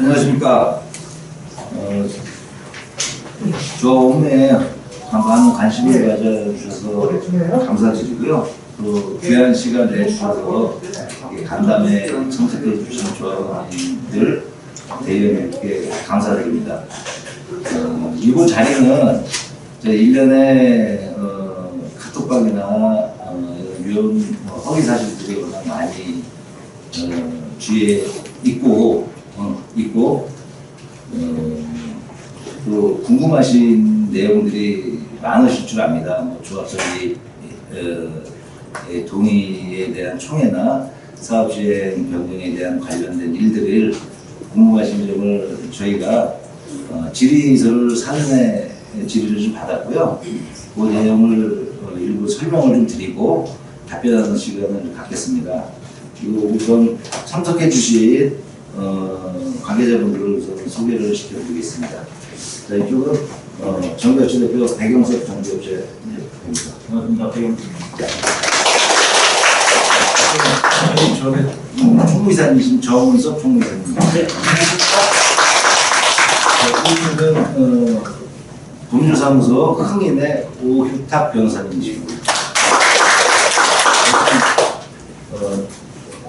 안녕하십니까. 조금의 많은 관심을 가져주셔서 감사드리고요. 또 귀한 시간 내주셔서 간담회 참석해 주신 조합원님들 대의원님께 감사드립니다. 이번 자리는 제 1년에 카톡방이나 이런 허위 사실들이 워낙 많이 주위에 있고 또 궁금하신 내용들이 많으실 줄 압니다. 뭐 조합설립 동의에 대한 총회나 사업시행 변경에 대한 관련된 일들을 궁금하신 점을 저희가 질의서를 사전에 질의를 좀 받았고요. 그 내용을 일부 설명을 좀 드리고 답변하는 시간을 갖겠습니다. 그리고 우선 참석해 주신 관계자분들을 우선 소개를 시켜드리겠습니다. 자, 이쪽은 정교업체 대표 백영석 정교업체 대표입니다. 반갑습니다. 백영석입니다. 저는 총무이사님이신 정은석 총무이사님입니다. 네. 이분은 법률사무소 흥인의 오휴탁 변호사님이시고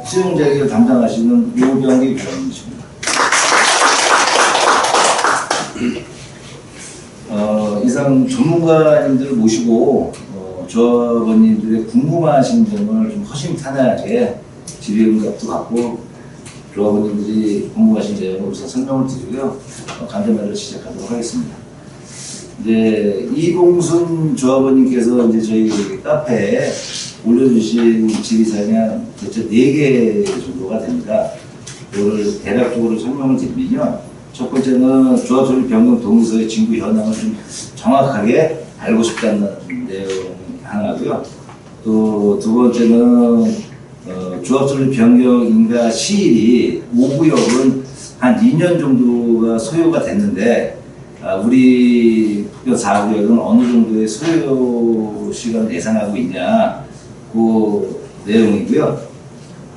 수용자격을 담당하시는 요병기 변호사님이십니다. 이상 전문가님들을 모시고 조합원님들의 궁금하신 점을 좀 허심탄회하게 질의응답도 받고 조합원님들이 궁금하신 내용을 우선 설명을 드리고요. 간담회를 시작하도록 하겠습니다. 이제 이봉순 조합원님께서 이제 저희 카페에 올려주신 질의사항이 대체 4개 정도가 됩니다. 이거를 대략적으로 설명을 드리면요. 첫 번째는 조합설립 변경 동의서의 징구 현황을 좀 정확하게 알고 싶다는 내용이 하나고요. 또 두 번째는 조합설립 변경 인가 시일이 5구역은 한 2년 정도가 소요가 됐는데 우리 북변 4구역은 어느 정도의 소요 시간을 예상하고 있냐 그 내용이고요.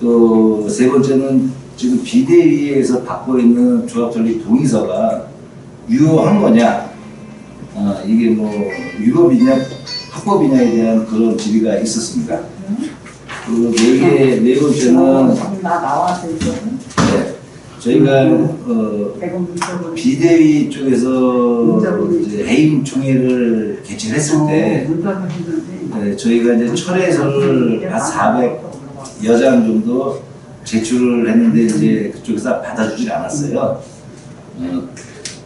또 세 번째는 지금 비대위에서 받고 있는 조합설립 동의서가 유효한 거냐, 이게 뭐 위법이냐 합법이냐에 대한 그런 질의가 있었습니다. 그리고 네 번째는 네, 저희가 비대위 쪽에서 이제 해임 총회를 개최했을 때 저희가 이제 철회서를 한 400여 장 정도 제출을 했는데 이제 그쪽에서 받아주질 않았어요.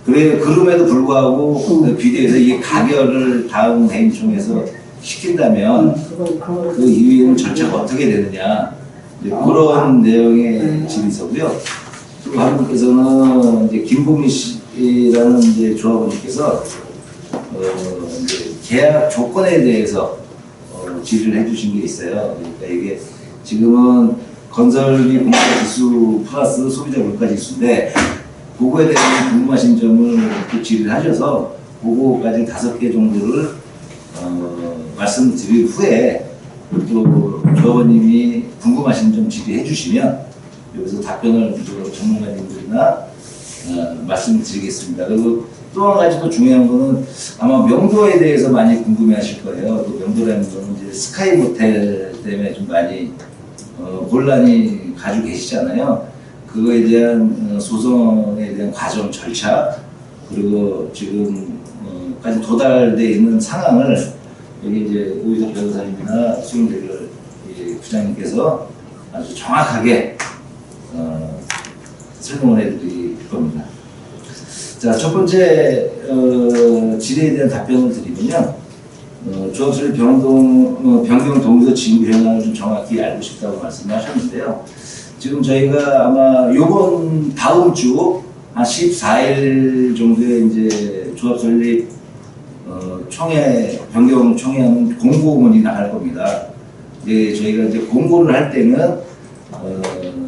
그럼에도 불구하고 비대위에서 이 가결을 다음 해임 총회에서 시킨다면 그 이후에는 절차가 어떻게 되느냐 그런 내용의 질의서고요. 또 한 분께서는 이제 김봉민 씨라는 이제 조합원님께서 이제 계약 조건에 대해서 질의를 해주신 게 있어요. 그러니까 이게 지금은 건설비 공사 지수 플러스 소비자 물가 지수인데 그거에 대한 궁금하신 점을 또 질의를 하셔서 그거까지 5개 정도를 말씀드린 후에 또 조합원님이 궁금하신 점 질의해 주시면 여기서 답변을 전문가님들이나 말씀드리겠습니다. 그리고 또 한 가지 더 중요한 거는 아마 명도에 대해서 많이 궁금해 하실 거예요. 그 명도라는 거는 이제 스카이 모텔 때문에 좀 많이 곤란이 가지고 계시잖아요. 그거에 대한 소송에 대한 과정 절차 그리고 지금까지 도달되어 있는 상황을 여기 이제 오희석 변호사님이나 수용대결 부장님께서 아주 정확하게 설명을 해드릴 겁니다. 자, 첫 번째 질의에 대한 답변을 드리면요. 조합설립 변경 동의서 징구 현황을 좀 정확히 알고 싶다고 말씀하셨는데요. 지금 저희가 아마 요번 다음 주 한 14일 정도에 이제 조합설립 총회 변경 총회하는 공고문이 나갈 겁니다. 이제 저희가 이제 공고를 할 때는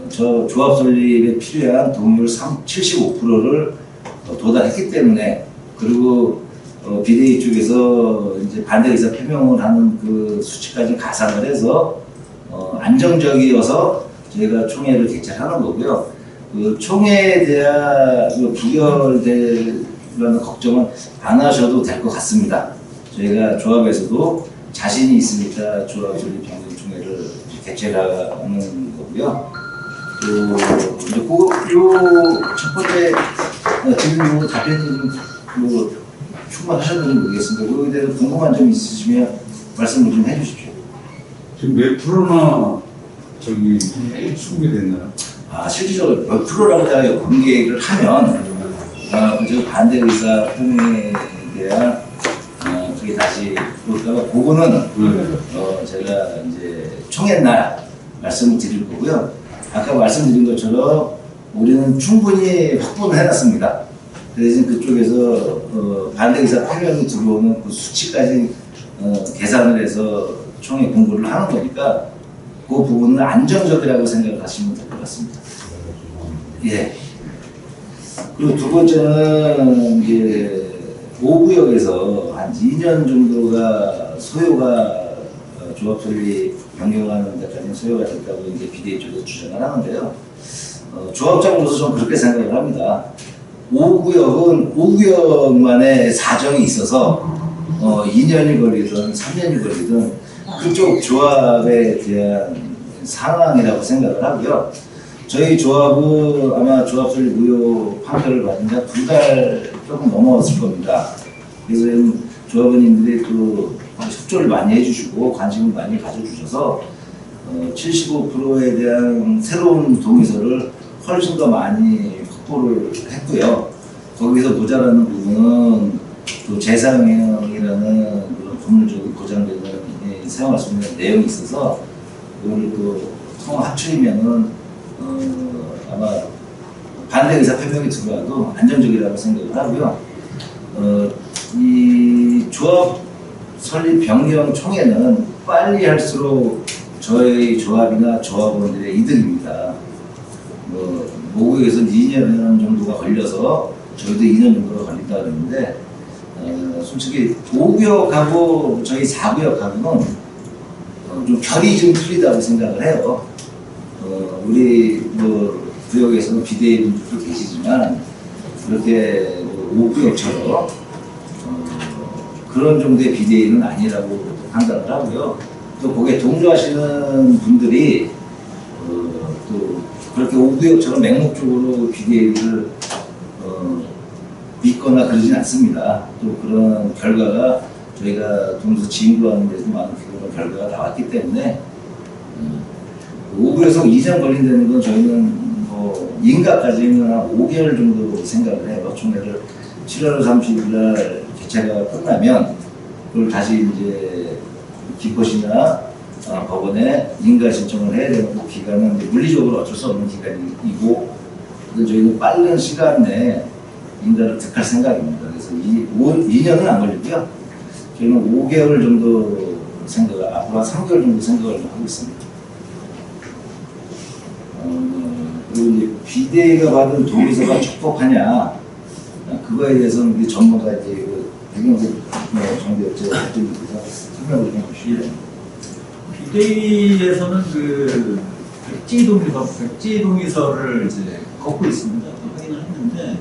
저 조합설립에 필요한 동의율 75%를 도달했기 때문에 그리고 비대위 쪽에서 이제 반대 의사 표명을 하는 그 수치까지 가산을 해서 안정적이어서 저희가 총회를 개최하는 거고요. 그 총회에 대한 그 부결되는 걱정은 안 하셔도 될 것 같습니다. 저희가 조합에서도 자신이 있으니까 조합 설립 변경 총회를 개최하는 거고요. 또 이제 첫 번째 지금 뭐 답변이 뭐 충분하셨는지 모르겠습니다. 그거에 대해서 궁금한 점 있으시면 말씀을 좀 해주십시오. 지금 몇 프로나 저기 수급됐나요? 실질적으로 몇 프로라고 제가 공개를 하면 그 반대 의사 표명에 대한 그게 다시 볼까봐 그거는 제가 이제 총회 날 말씀을 드릴 거고요. 아까 말씀드린 것처럼 우리는 충분히 확보를 해놨습니다. 대신 그쪽에서 반대 의사 표명이 들어오는 그 수치까지 계산을 해서 총회 공고를 하는 거니까 그 부분은 안정적이라고 생각하시면 될 것 같습니다. 예. 그리고 두 번째는 이제 5구역에서 한 2년 정도가 소요가 조합 설립 변경하는 데까지 소요가 됐다고 이제 비대위 쪽에서 주장을 하는데요. 조합장으로서 저는 그렇게 생각을 합니다. 5구역만의 사정이 있어서 2년이 걸리든 3년이 걸리든 그쪽 조합에 대한 상황이라고 생각을 하고요. 저희 조합은 아마 조합 설립 무효 판결을 받은 지 2달 조금 넘어왔을 겁니다. 그래서 조합원님들이 또 협조를 많이 해주시고 관심을 많이 가져주셔서 75%에 대한 새로운 동의서를 훨씬 더 많이 확보를 했고요. 거기서 모자라는 부분은 또 재상행이라는 그런 법률적으로 보장되는 사용할 수 있는 내용이 있어서 이걸 또 합치면은 아마 반대 의사 표명이 들어와도 안정적이라고 생각을 하고요. 이 조합 설립 변경 총회는 빨리 할수록 저희 조합이나 조합원들의 이득입니다. 모국에서 2년 정도가 걸려서 저희도 2년 정도가 걸린다 그랬는데 솔직히 5구역하고 저희 4구역하고는 좀 결이 좀 틀리다고 생각을 해요. 우리 뭐 구역에서는 비대위분들도 계시지만 그렇게 5구역처럼 그런 정도의 비대위는 아니라고 판단을 하고요. 또 거기에 동조하시는 분들이 또 그렇게 5구역처럼 맹목적으로 비대위를 믿거나 그러진 않습니다. 또 그런 결과가 저희가 동조 진구하는 데서 많은 그런 결과가 나왔기 때문에 5구에서 2년 걸린다는 건 저희는 뭐 인가까지는 한 5개월 정도 생각을 해요. 총회를 7월 30일 날 개최가 끝나면 그걸 다시 이제 기포시나 법원에 인가 신청을 해야 되는 그 기간은 물리적으로 어쩔 수 없는 기간이고 저희는 빠른 시간 내에 인가를 득할 생각입니다. 그래서 2년은 안 걸리고요. 저희는 5개월 정도 생각을, 앞으로 한 3개월 정도 생각을 하고 있습니다. 그리고 이제 비대위가 받은 동의서가 적법하냐, 그거에 대해서는 우리 전문가 이제 백영석 정비업체 대표님께서 설명을 좀 해주시죠. 비대위에서는 그 백지 동의서를 이제 걷고 있습니다. 확인을 했는데,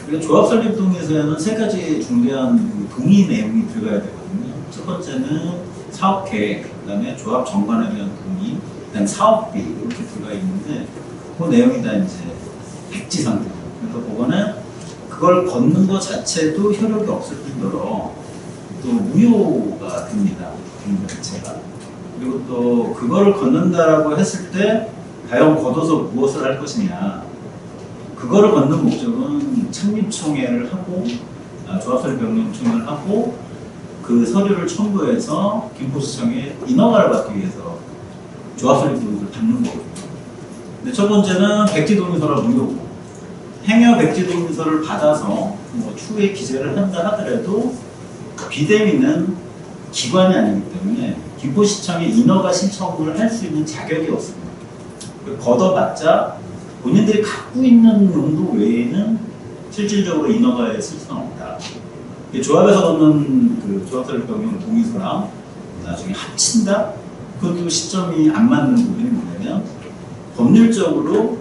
그리고 조합 설립 동의서에는 3가지 중대한 그 동의 내용이 들어가야 되거든요. 첫 번째는 사업 계획, 그다음에 조합 정관에 대한 동의, 그다음 사업비 이렇게 들어가 있는데 그 내용이 다 이제 백지 상태죠. 그래서 그거는 그걸 걷는 것 자체도 효력이 없을 뿐더러 또 무효가 됩니다. 동의 자체가. 그리고 또 그거를 걷는다라고 했을 때 과연 걷어서 무엇을 할 것이냐. 그거를 걷는 목적은 창립총회를 하고 조합설립 변경 총회를 하고 그 서류를 첨부해서 김포시청에 인허가를 받기 위해서 조합설립 동의서를 받는 거거든요. 근데 첫 번째는 백지동의서라 무효고 행여 백지동의서를 받아서 뭐 추후에 기재를 한다 하더라도 비대위는 기관이 아니기 때문에 김포시청에 인허가 신청을 할 수 있는 자격이 없습니다. 걷어봤자 본인들이 갖고 있는 용도 외에는 실질적으로 인허가에 쓸 수는 없다. 조합에서 넣는 그 조합설립 변경 동의서랑 나중에 합친다? 그것도 시점이 안 맞는 부분이 뭐냐면 법률적으로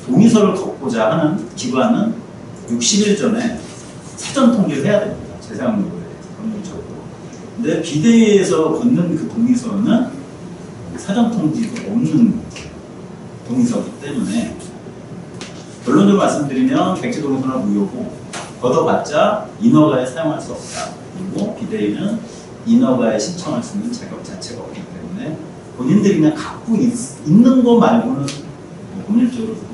동의서를 걷고자 하는 기관은 60일 전에 사전 통지를 해야 됩니다. 재사용료에 법률적으로. 근데 비대위에서 걷는 그 동의서는 사전 통지가 없는 동의서이기 때문에 결론적으로 말씀드리면 백지 동의서는 무효고 걷어봤자 인허가에 사용할 수 없다. 그리고 비대위는 인허가에 신청할 수 있는 자격 자체가 없기 때문에 본인들이 그냥 갖고 있는 거 말고는 법률적으로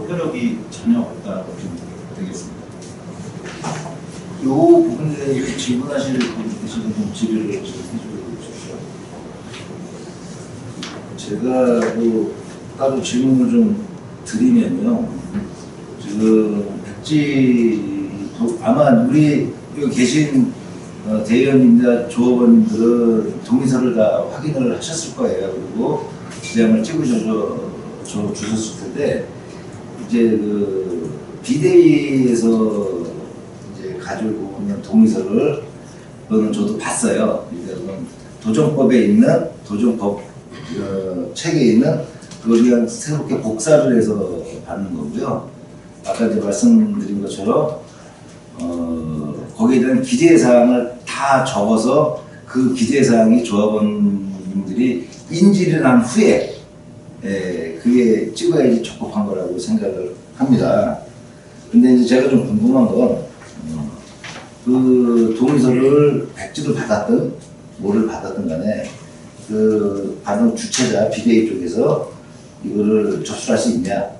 효력이 전혀 없다고 보면 되겠습니다. 이 부분에 대해 질문하실 분 계시면 좀 질의를 좀 해주십시오. 제가 뭐 따로 질문을 좀 드리면요. 지금 아마 우리 여기 계신 대의원님이나 조업원님들은 동의서를 다 확인을 하셨을 거예요. 그리고 지장을 주셨을 텐데 이제 그 비대위에서 이제 가지고 오는 동의서를 그거는 저도 봤어요. 그러니까 도정법에 있는 도정법 책에 있는 그걸 그냥 새롭게 복사를 해서 받는 거고요. 아까 이제 말씀드린 것처럼 거기에 대한 기재사항을 다 적어서 그 기재사항이 조합원님들이 인지를 한 후에 그게 찍어야지 적법한 거라고 생각을 합니다. 근데 이제 제가 좀 궁금한 건 그 동의서를 백지를 받았든 뭐를 받았든 간에 그 받은 주체자 비대위 쪽에서 이거를 접수할 수 있냐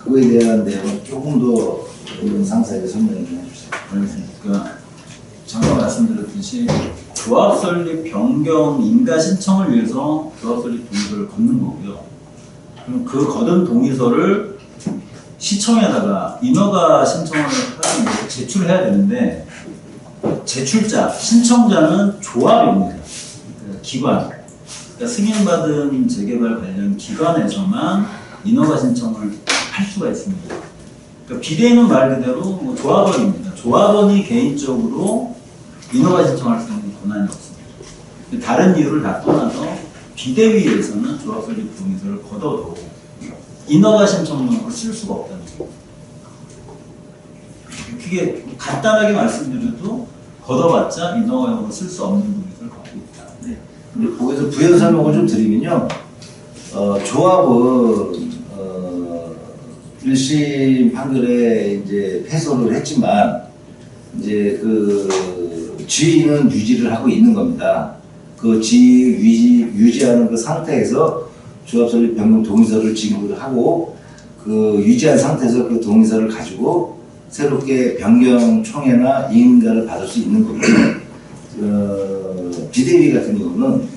그거에 대한 내용을 조금 더 상세하게 설명을 좀 해주세요. 그러니까 잠깐 말씀드렸듯이 조합 설립 변경 인가 신청을 위해서 조합 설립 동의서를 걷는 거고요. 그럼 그 걷은 동의서를 시청에다가 인허가 신청을 하기 위해서 제출을 해야 되는데 제출자, 신청자는 조합입니다. 그러니까 기관. 그러니까 승인받은 재개발 관련 기관에서만 인허가 신청을 할 수가 있습니다. 그러니까 비대위는 말 그대로 뭐 조합원입니다. 조합원이 개인적으로 인허가 신청할 수 있는 권한이 없습니다. 다른 이유를 다 떠나서 비대위에서는 조합 설립 동의서를 걷어도 인허가 신청용으로 쓸 수가 없다는 거예요. 그게 간단하게 말씀드려도 걷어봤자 인허가용으로 쓸 수 없는 동의서를 갖고 있다. 네. 근데 거기서 부연 설명을 좀 드리면요. 조합은 1심 판결에 이제 패소를 했지만 이제 그 지위는 유지를 하고 있는 겁니다. 그 지위 유지하는 그 상태에서 조합 설립 변경 동의서를 지급을 하고 그 유지한 상태에서 그 동의서를 가지고 새롭게 변경 총회나 인가를 받을 수 있는 거고요. 비대위 같은 경우는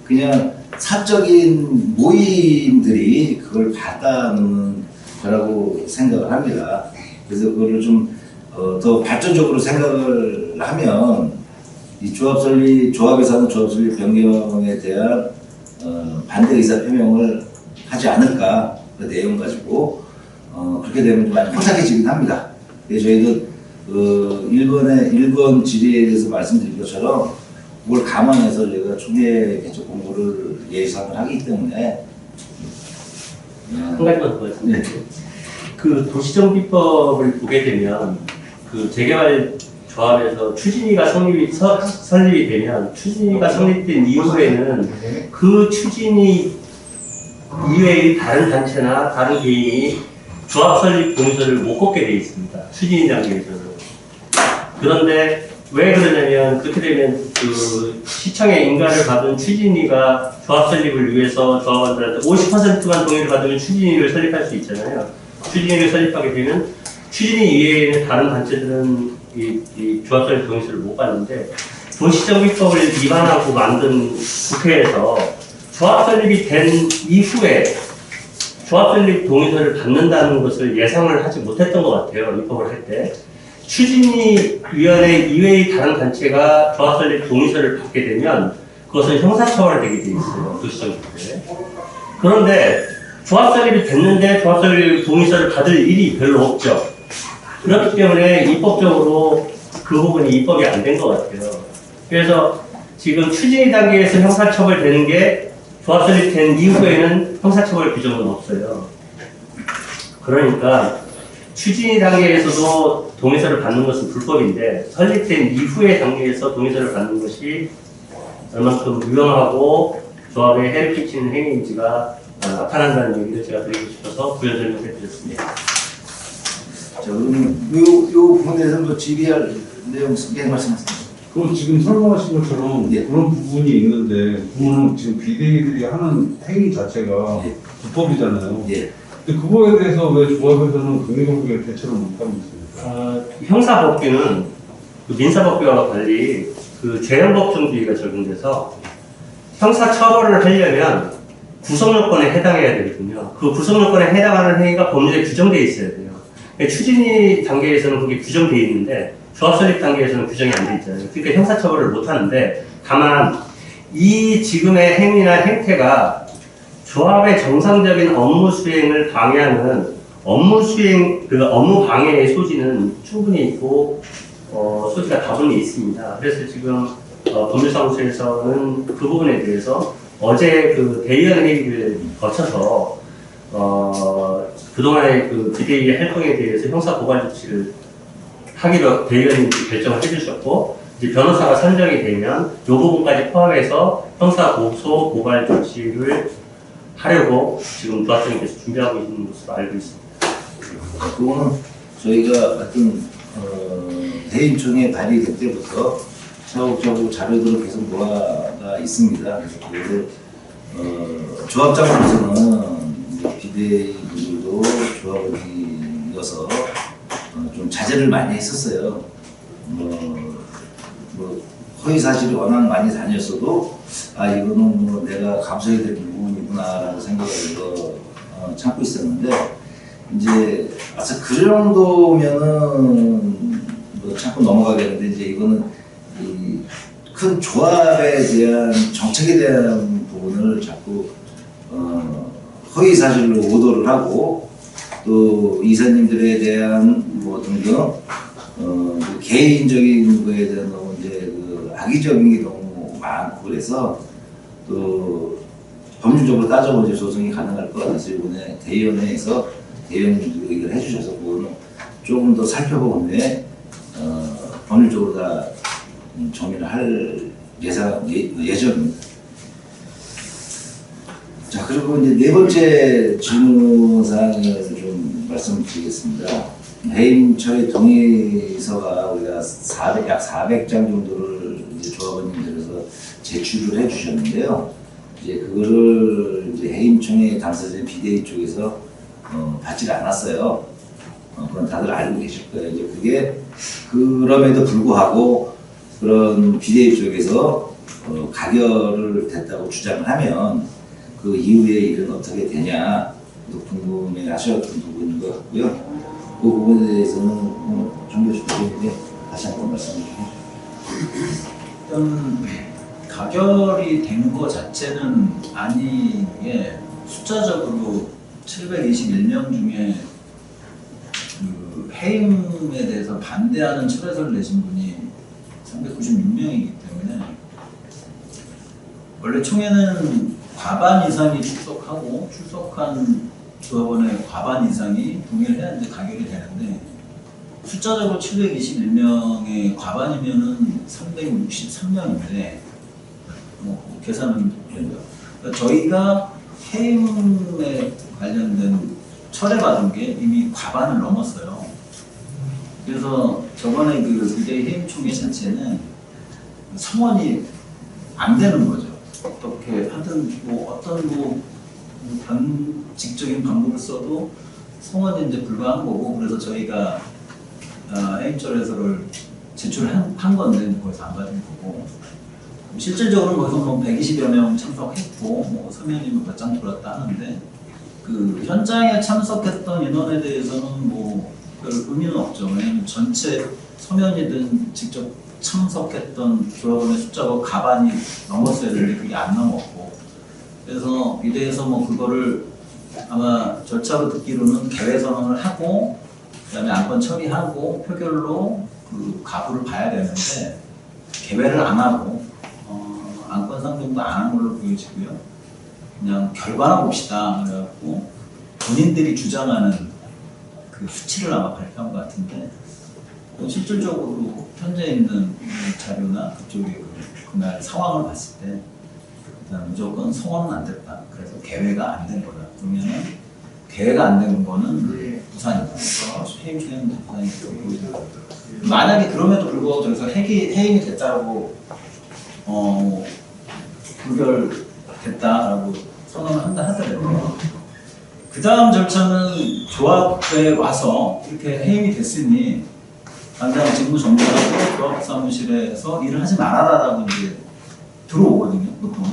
그냥 사적인 모임들이 그걸 받아놓는 거라고 생각을 합니다. 그래서 그거를 좀 더 발전적으로 생각을 하면 이 조합에서 하는 조합 설립 변경에 대한 반대 의사 표명을 하지 않을까 그 내용 가지고 그렇게 되면 좀 많이 혼탁해지긴 합니다. 그래서 저희도 1번 질의에 대해서 말씀드린 것처럼 그걸 감안해서 저희가 총회 개최 공고를 예상을 하기 때문에 한 가지만 더 말씀드릴게요. 그 도시정비법을 보게 되면 그 재개발 조합에서 추진위가 설립이 되면 추진위가 설립된 이후에는 그 추진위 이외의 다른 단체나 다른 개인이 조합 설립 동의서를 못 걷게 되어 있습니다. 추진위 단계에서는. 그런데 왜 그러냐면 그렇게 되면 그 시청의 인가를 받은 추진위가 조합 설립을 위해서 조합원들한테 50%만 동의를 받으면 추진위를 설립할 수 있잖아요. 추진위를 설립하게 되면 추진위 이외에는 다른 단체들은 이 조합 설립 동의서를 못 받는데 도시정비법을 위반하고 만든 국회에서 조합 설립이 된 이후에 조합 설립 동의서를 받는다는 것을 예상을 하지 못했던 것 같아요. 입법을 할 때. 추진위위원회 이외의 다른 단체가 조합 설립 동의서를 받게 되면 그것은 형사처벌되게 되어 있어요. 도시정비법에. 그런데 조합 설립이 됐는데 조합 설립 동의서를 받을 일이 별로 없죠. 그렇기 때문에 입법적으로 그 부분이 입법이 안 된 것 같아요. 그래서 지금 추진위 단계에서 형사처벌 되는 게 조합 설립된 이후에는 형사처벌 규정은 없어요. 그러니까 추진위 단계에서도 동의서를 받는 것은 불법인데 설립된 이후의 단계에서 동의서를 받는 것이 얼만큼 유용하고 조합에 해를 끼치는 행위인지가 나타난다는 얘기를 제가 드리고 싶어서 부연 설명해 드렸습니다. 자, 그러면 요 부분에서 뭐 질의할 내용 말씀하세요. 그럼 지금 설명하신 것처럼 예. 그런 부분이 있는데 그거는 지금 비대위들이 하는 행위 자체가 예. 불법이잖아요. 예. 근데 그거에 대해서 왜 조합에서는 강력하게 대처를 못하고 있습니까? 형사법규는 그 민사법규와 달리 그 죄형법정주의가 적용돼서 형사처벌을 하려면 구성요건에 해당해야 되거든요. 그 구성요건에 해당하는 행위가 법률에 규정되어 있어야 돼요. 추진위 단계에서는 그게 규정되어 있는데 조합 설립 단계에서는 규정이 안 돼 있잖아요. 그러니까 형사처벌을 못 하는데 다만 이 지금의 행위나 행태가 조합의 정상적인 업무 수행을 방해하는 업무 수행, 그 업무 방해의 소지는 충분히 있고, 소지가 다분히 있습니다. 그래서 지금, 법률사무소에서는 그 부분에 대해서 어제 그 대의원 회의를 거쳐서, 그동안의 그 비대위 활동에 대해서 형사 고발 조치를 하기로 대의원님이 결정을 해주셨고, 이제 변호사가 선정이 되면 이 부분까지 포함해서 형사 고소 고발 조치를 하려고 지금 조합장님께서 준비하고 있는 것으로 알고 있습니다. 그거는 저희가 하여튼 대인총회 발의될 때부터 차곡차곡 자료들을 계속 모아가 있습니다. 그래서 그거를 조합장으로서는 비대위들도 조합원이어서 좀 자제를 많이 했었어요. 뭐 허위 사실이 워낙 많이 다녔어도 이거는 뭐 내가 감수해야 될 부분이구나라고 생각을 해서 참고 있었는데 이제 그 정도면은 뭐 참고 넘어가겠는데 이제 이거는 이 큰 조합에 대한 정책에 대한 부분을 자꾸 허위 사실로 오도를 하고 또 이사님들에 대한 뭐 등등 개인적인 거에 대한 너무 이제 그 악의적인 게 너무 많고 그래서 또 법률적으로 따져보지 조정이 가능할 것 같아서 이번에 대의원회에서 대의원님들이 의견을 해주셔서 그거는 조금 더 살펴본 후에 법률적으로 다 정리를 할 예정입니다. 자, 그리고 이제 네 번째 질문사항을 좀 말씀드리겠습니다. 해임 처리 동의서가 우리가 약 400장 정도를 이제 조합원님들에서 제출을 해주셨는데요. 이제 그거를 이제 해임청에 당사자인 비대위 쪽에서 받지가 않았어요. 그건 다들 알고 계실 거예요. 이제 그게 그럼에도 불구하고 그런 비대위 쪽에서 가결을 됐다고 주장을 하면 그 이후의 일은 어떻게 되냐 궁금해 하셨던 부분인 것 같고요. 그 부분에 대해서는 정교수 대표님께 다시 한번 말씀해 주시죠. 일단 가결이 된 거 자체는 아니게 숫자적으로 721명 중에 그 해임에 대해서 반대하는 철회서를 내신 분이 396명이기 때문에 원래 총회는 과반 이상이 출석한 조합원의 과반 이상이 동의를 해야 이제 가결이 되는데 숫자적으로 721명의 과반이면은 363명인데 뭐 계산은 그러니까 저희가 해임에 관련된 철회받은 게 이미 과반을 넘었어요. 그래서 저번에 그 비대위 해임총회 자체는 성원이 안 되는 거죠. 어떻게 하든 뭐 어떤 뭐 반직적인 방법을 써도 성원이 이제 불가한 거고 그래서 저희가 해임철회서를 제출한 건데 거기서 안 받은 거고 실질적으로는 거기서 뭐 120여 명 참석했고 뭐 서면이 몇 장 돌았다 하는데 그 현장에 참석했던 인원에 대해서는 뭐 별 의미는 없죠. 왜냐면 전체 서면이든 직접 참석했던 조합원의 숫자가 과반이 넘었어야 되는데 그게 안 넘었고 그래서 비대위에서 뭐 그거를 아마 절차로 듣기로는 개회 선언을 하고 그다음에 안건 처리하고 표결로 그 가부를 봐야 되는데 개회를 안 하고 안건 상정도 안 한 걸로 보여지고요. 그냥 결과나 봅시다. 그래갖고 본인들이 주장하는 그 수치를 아마 발표한 것 같은데 실질적으로 현재 있는 자료나 그쪽의 그날 상황을 봤을 때 무조건 성원은 안 됐다. 그래서 개회가 안 된 거다. 그러면은 개회가 안 된 거는 부산이다. 해임 중에는 부산이고 만약에 그럼에도 불구하고 저기서 해임이 됐다고 불결됐다라고 선언을 한다 하더라도 그 다음 절차는 조합에 와서 이렇게 해임이 됐으니 당장 직무 정지하고 조합 사무실에서 일을 하지 말아라라고 이제 들어오거든요. 보통은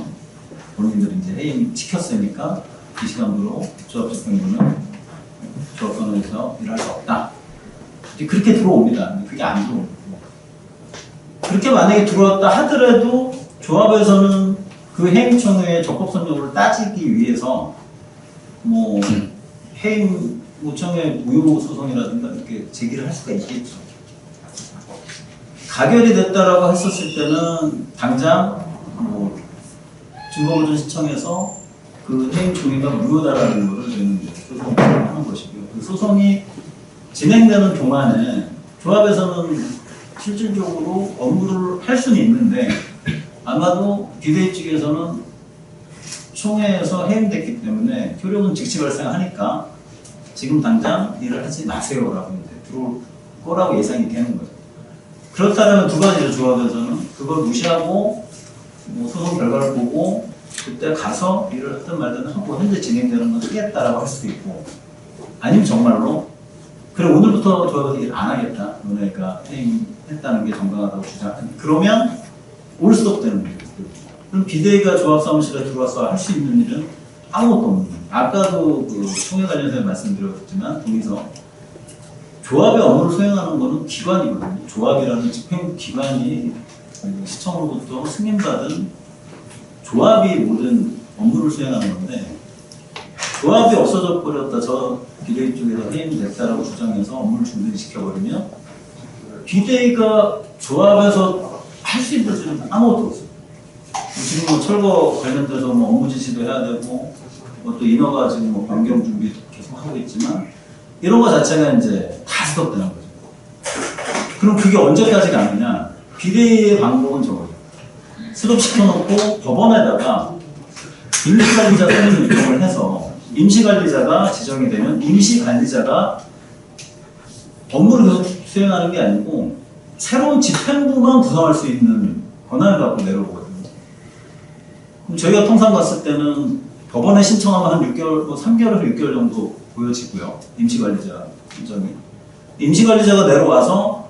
본인들이 이제 해임 시켰으니까 이 시간으로 조합 집행부는 조합원에서 일할 수 없다. 그렇게 들어옵니다. 근데 그게 안 들어옵니다. 그렇게 만약에 들어왔다 하더라도 조합에서는 그 해임청의 적법성 여부를 따지기 위해서 뭐 해임 요청의 무효 소송이라든가 이렇게 제기를 할 수가 있겠죠. 가결이 됐다라고 했었을 때는 당장 뭐 증거보전 신청해서 그 해임 총회가 무효다라는 것을 저희는 소송을 하는 것이고요. 그 소송이 진행되는 동안에 조합에서는 실질적으로 업무를 할 수는 있는데 아마도 비대위 측에서는 총회에서 해임됐기 때문에 효력은 즉시 발생하니까 지금 당장 일을 하지 마세요라고 이제 들어올 거라고 예상이 되는 거죠. 그렇다면 두 가지죠. 조합에서는 그걸 무시하고 뭐 소송 결과를 보고 그때 가서 일을 하든 말든 하고 현재 진행되는 건 하겠다라고 할 수도 있고 아니면 정말로 그래 오늘부터 조합에서 일 안 하겠다. 너네가 해임했다는 게 정당하다고 주장하니 그러면 올 수도 없다는 거죠. 그럼 비대위가 조합 사무실에 들어와서 할 수 있는 일은 아무것도 없는 거예요. 아까도 그 총회 관련해서 말씀드렸지만 동의서 조합의 업무를 수행하는 것은 기관이거든요. 조합이라는 집행기관이 시청으로부터 승인받은 조합이 모든 업무를 수행하는 건데 조합이 없어져 버렸다. 저 비대위 쪽에서 해임됐다라고 주장해서 업무를 중단시켜버리면 비대위가 조합에서 할 수 있는 일은 아무것도 없어요. 지금 뭐 철거 관련돼서 뭐 업무 지시도 해야 되고 뭐 또 인허가 지금 뭐 변경 준비 계속 하고 있지만 이런 거 자체가 이제 다 스톱되는 거죠. 그럼 그게 언제까지 가느냐? 비대위의 방법은 저거예요. 스톱시켜놓고 법원에다가 임시관리자 선임 요청을 해서 임시관리자가 지정이 되면 임시관리자가 업무를 계속 수행하는 게 아니고 새로운 집행부만 구성할 수 있는 권한을 갖고 내려오거든요. 그럼 저희가 통상 봤을 때는 법원에 신청하면 한 6개월, 뭐 3개월에서 6개월 정도 보여지고요. 임시관리자 신청이. 임시관리자가 내려와서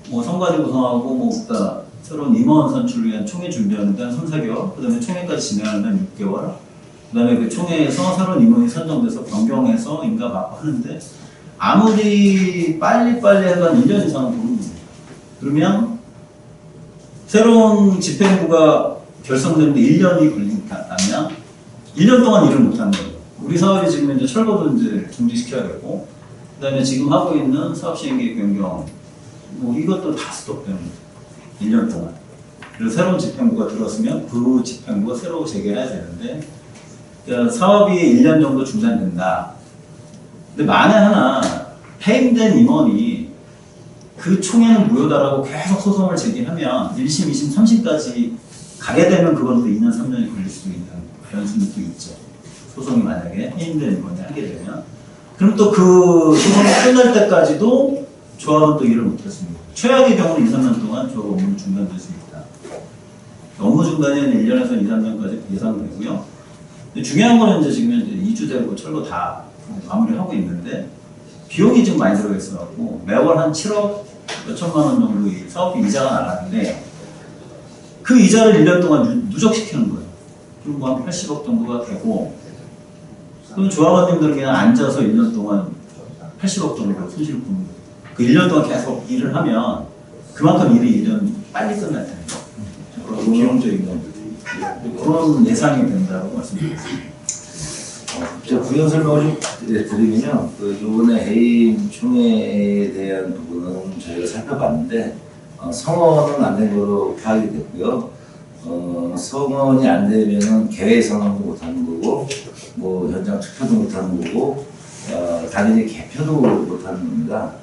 뭐 선관위 구성하고 뭐 그다 새로운 임원 선출을 위한 총회 준비하는데 한 3, 4개월, 그 다음에 총회까지 진행하는데 한 6개월, 그 다음에 그 총회에서 새로운 임원이 선정돼서 변경해서 인가받고 하는데 아무리 빨리빨리 해도 한 1년 이상은 보는 거예요. 그러면 새로운 집행부가 결성되는데 1년이 걸린다면 1년 동안 일을 못하는 거예요. 우리 사업이 지금 이제 철거도 이제 중지시켜야 되고, 그 다음에 지금 하고 있는 사업 시행계획 변경, 뭐 이것도 다 스톱되는 거예요. 1년 동안. 그래서 새로운 집행부가 들어서면 그 집행부가 새로 재개해야 되는데, 그러니까 사업이 1년 정도 중단된다. 근데 만에 하나 해임된 임원이 그 총회는 무효다라고 계속 소송을 제기하면 1심, 2심, 3심까지 가게 되면 그건 또 2년, 3년이 걸릴 수도 있는 변수는 또 있죠. 소송이 만약에 해임된 임원이 하게 되면. 그럼 또 그 소송이 끝날 때까지도 조합은 또 일을 못했습니다. 최악의 경우는 2, 3년 동안 조합 업무는 중단될 수 있다. 업무 중단에는 1년에서 2, 3년까지 예상되고요. 중요한 거는 이제 지금 이제 2주 되고 철거 다 마무리하고 있는데 비용이 좀 많이 들어가 있어갖고 매월 한 7억 몇천만 원 정도의 사업비 이자가 나가는데 그 이자를 1년 동안 누적시키는 거예요. 그럼 뭐 한 80억 정도가 되고 그럼 조합원님들은 그냥 앉아서 1년 동안 80억 정도 손실을 보는 거예요. 그 1년 동안 계속 일을 하면 그만큼 일이 1년 빨리 끝날 텐데 그런 비용적인 건 그런 예상이 된다고 말씀드렸습니다. 제가 부연 설명을 좀 드리면요. 그 이번에 해임 총회에 대한 부분은 저희가 살펴봤는데 성원은 안 된 거로 파악이 됐고요. 성원이 안 되면은 개회 선언도 못 하는 거고, 뭐 현장 투표도 못 하는 거고, 당연히 개표도 못하는 겁니다.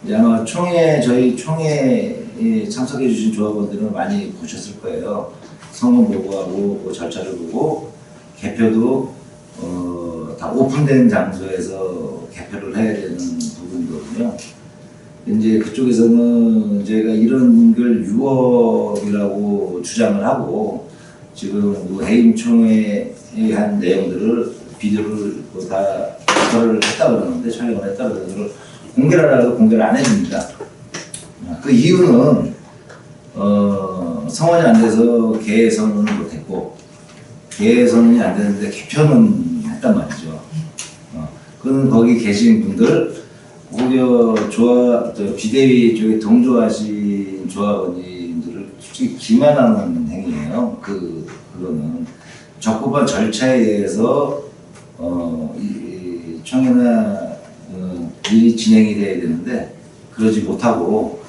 이제 아마 저희 총회에 참석해 주신 조합원들은 많이 보셨을 거예요. 성원 보고하고 그 절차를 보고 개표도 다 오픈된 장소에서 개표를 해야 되는 부분이거든요. 이제 그쪽에서는 저희가 이런 걸 유업이라고 주장을 하고 지금 그 해임 총회에 한 내용들을 비디오를 다 조사를 했다 그러는데 촬영을 했다 그러는데 그걸 공개하라고 공개를 안 해줍니다. 그 이유는 성원이 안 돼서 개선은 못했고 개선이 안 되는데 개표는 했단 말이죠. 그건 거기 계신 분들 오히려 비대위 쪽에 동조하신 조합원님들을 솔직히 기만하는 행위예요. 그거는 적법한 절차에 의해서 이 총회나 일이 진행이 돼야 되는데 그러지 못하고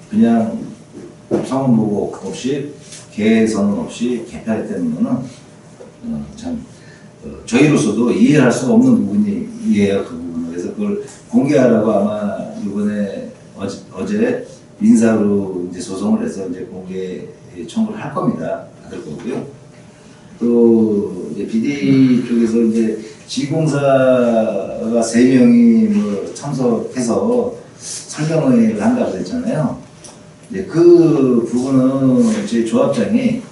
그냥 성원 보고 없이 개선은 없이 개표했다는 거는 참 저희로서도 이해할 수 없는 부분이에요. 그 부분은. 그래서 그걸 공개하라고 아마 이번에 어제 민사로 이제 소송을 해서 이제 공개 청구를 할 겁니다. 받을 거고요. 또 이제 BD 쪽에서 이제 지공사가 3명이 뭐 참석해서 설명회를 한다고 그랬잖아요. 이제 그 부분은 제 조합장이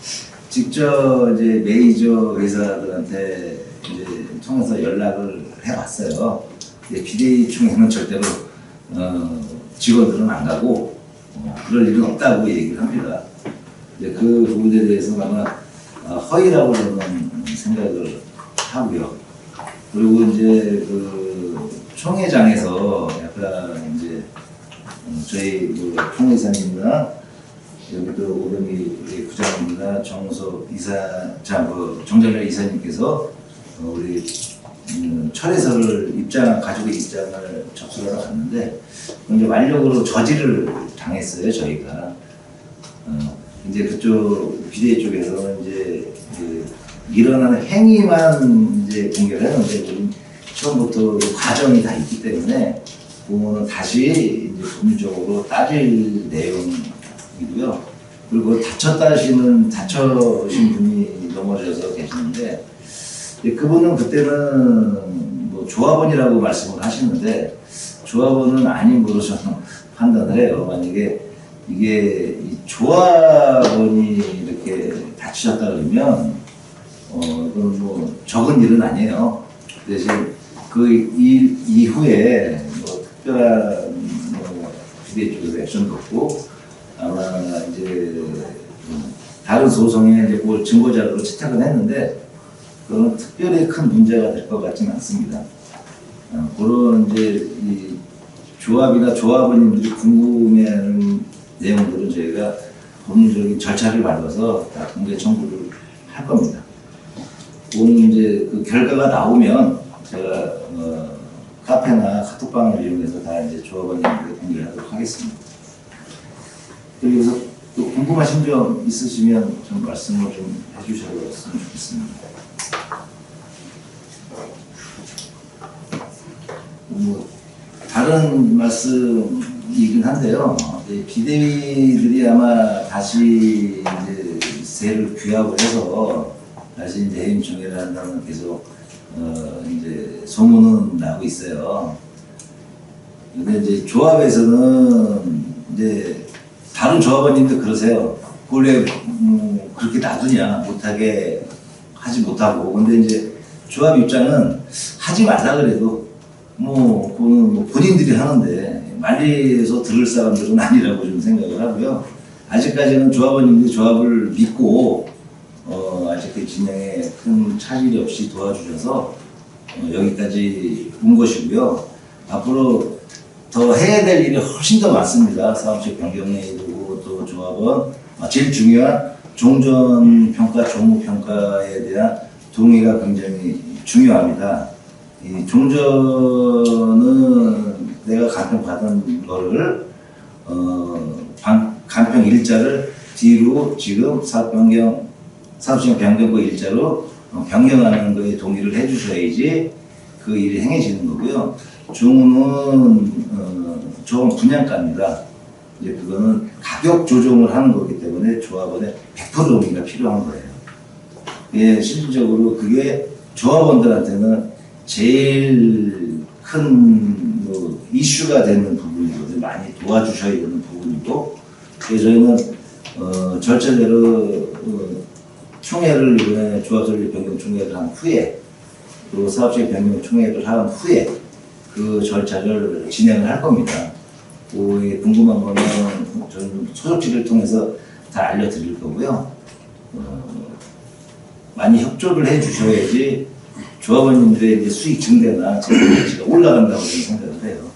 직접 이제 메이저 회사들한테 이제 통해서 연락을 해봤어요. BD 총회는 절대로 직원들은 안 가고 그럴 일은 없다고 얘기를 합니다. 그 부분에 대해서 아마 허위라고 저는 생각을 하고요. 그리고 이제 그 총회장에서 약간 이제 저희 그 총회사님이나 여기도 오병기 부장님이나 정우석 정정렬 이사님께서 우리 철회서를 가지고 입장을 접수하러 갔는데 이제 완력으로 저지를 당했어요 저희가. 이제 그쪽 비대위 쪽에서는 이제 그 일어나는 행위만 이제 공개를 했는데 우리 처음부터 그 과정이 다 있기 때문에 그거는 다시 이제 법률적으로 따질 내용이고요. 그리고 다쳐신 분이 넘어져서 계시는데 그분은 그때는 뭐 조합원이라고 말씀을 하시는데 조합원은 아닌 것으로 저는 판단을 해요. 만약에 이게 이 조합원이 이렇게 다치셨다 그러면 이건 뭐 적은 일은 아니에요. 대신 그 일 이후에 뭐 특별한 비대위 쪽에서 액션도 없고 아마 이제 다른 소송에 이제 그 증거 자료로 채택은 했는데 그건 특별히 큰 문제가 될 것 같지는 않습니다. 그런 이제 이 조합이나 조합원님들이 궁금해하는 내용들은 저희가 법률적인 절차를 밟아서 다 공개 청구를 할 겁니다. 오늘 이제 그 결과가 나오면 제가 카페나 카톡방을 이용해서 다 이제 조합원님들에게 공개를 하도록 하겠습니다. 그래서 또 궁금하신 점 있으시면 좀 말씀을 좀 해주셨으면 좋겠습니다. 뭐 다른 말씀이긴 한데요. 비대위들이 아마 다시 이제 세를 규합을 해서 다시 이제 해임 총회를 한다는 계속 이제 소문은 나고 있어요. 근데 이제 조합에서는 이제 다른 조합원님도 그러세요. 그걸 왜 그렇게 놔두냐, 못하게 하지 못하고. 근데 이제 조합 입장은 하지 말라 그래도 그거는 뭐 본인들이 하는데 말리해서 들을 사람들은 아니라고 좀 생각을 하고요. 아직까지는 조합원님들이 조합을 믿고 아직 그 진행에 큰 차질이 없이 도와주셔서 여기까지 온 것이고요. 앞으로 더 해야 될 일이 훨씬 더 많습니다. 사업체 변경회의도 또 조합원 제일 중요한 종전평가, 종무평가에 대한 동의가 굉장히 중요합니다. 이 종전은 내가 간평받은 거를 간평 일자를 뒤로 지금 사업시행 변경거 일자로 변경하는 거에 동의를 해주셔야지 그 일이 행해지는 거고요. 종은 조합 분양가입니다. 이제 그거는 가격 조정을 하는 거기 때문에 조합원의 100% 동의가 필요한 거예요. 예, 실질적으로 그게 조합원들한테는 제일 큰 이슈가 되는 부분이거든요. 많이 도와주셔야 되는 부분이고, 그래서 저희는 절차대로 총회를 이번에 조합설립 변경 총회를 한 후에 또 사업체 변경 총회를 한 후에 그 절차를 진행을 할 겁니다. 그 궁금한 거는 저는 소속지를 통해서 다 알려드릴 거고요. 많이 협조를 해주셔야지 조합원님들의 이제 수익 증대나 재무 가치가 올라간다고 저는 생각을 해요.